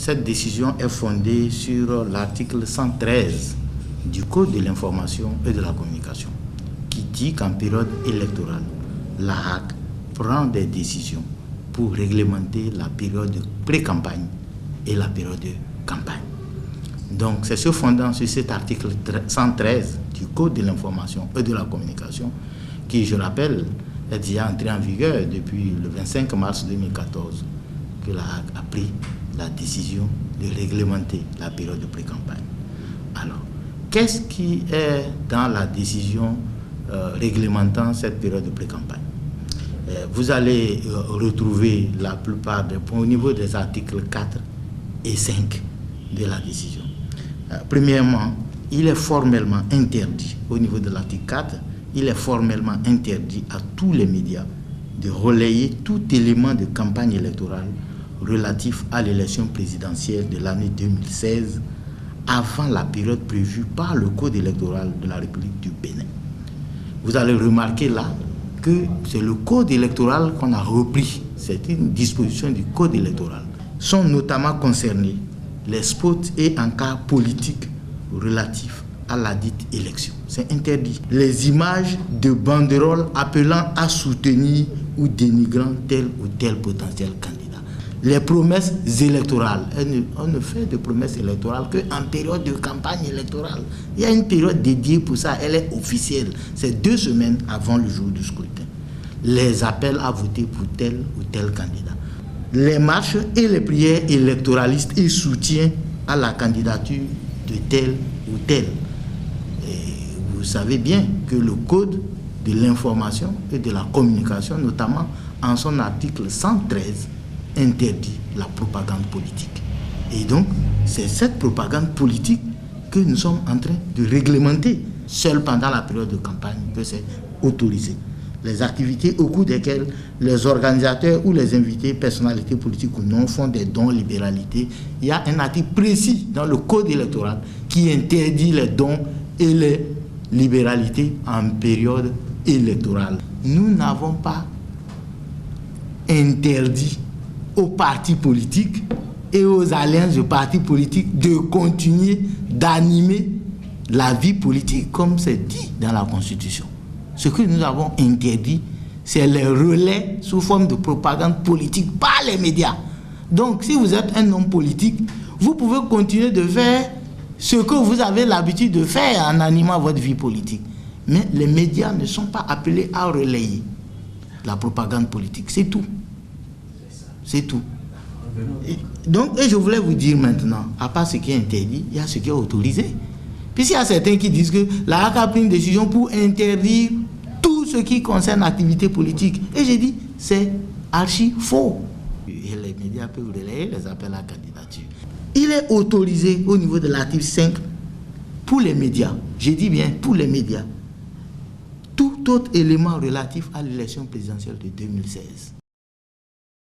Cette décision est fondée sur l'article 113 du Code de l'information et de la communication, qui dit qu'en période électorale, la HAC prend des décisions pour réglementer la période de pré-campagne et la période de campagne. Donc, c'est se fondant sur cet article 113 du Code de l'information et de la communication qui, je rappelle, est déjà entré en vigueur depuis le 25 mars 2014 que la HAC a pris la décision de réglementer la période de pré-campagne. Alors, qu'est-ce qui est dans la décision réglementant cette période de pré-campagne? Vous allez retrouver la plupart des points au niveau des articles 4 et 5 de la décision. Premièrement, il est formellement interdit, au niveau de l'article 4, il est formellement interdit à tous les médias de relayer tout élément de campagne électorale relatif à l'élection présidentielle de l'année 2016 avant la période prévue par le Code électoral de la République du Bénin. Vous allez remarquer là que c'est le Code électoral qu'on a repris. C'est une disposition du Code électoral. Sont notamment concernés les spots et encarts politiques relatifs à la dite élection. C'est interdit. Les images de banderoles appelant à soutenir ou dénigrant tel ou tel potentiel candidat. Les promesses électorales. On ne fait de promesses électorales qu'en période de campagne électorale. Il y a une période dédiée pour ça, elle est officielle. C'est 2 semaines avant le jour du scrutin. Les appels à voter pour tel ou tel candidat. Les marches et les prières électoralistes et soutien à la candidature de tel ou tel. Et vous savez bien que le Code de l'information et de la communication, notamment en son article 113, interdit la propagande politique. Et donc, c'est cette propagande politique que nous sommes en train de réglementer. Seul pendant la période de campagne que c'est autorisé. Les activités au cours desquelles les organisateurs ou les invités, personnalités politiques ou non, font des dons libéralités. Il y a un article précis dans le Code électoral qui interdit les dons et les libéralités en période électorale. Nous n'avons pas interdit aux partis politiques et aux alliances de partis politiques de continuer d'animer la vie politique comme c'est dit dans la Constitution. Ce que nous avons interdit, c'est les relais sous forme de propagande politique par les médias. Donc, si vous êtes un homme politique, vous pouvez continuer de faire ce que vous avez l'habitude de faire en animant votre vie politique. Mais les médias ne sont pas appelés à relayer la propagande politique. C'est tout. C'est tout. Et je voulais vous dire maintenant, à part ce qui est interdit, il y a ce qui est autorisé. Puisqu'il y a certains qui disent que la HAC a pris une décision pour interdire tout ce qui concerne l'activité politique. Et j'ai dit, c'est archi faux. Et les médias peuvent relayer les appels à candidature. Il est autorisé au niveau de l'article 5 pour les médias. J'ai dit bien pour les médias. Tout autre élément relatif à l'élection présidentielle de 2016.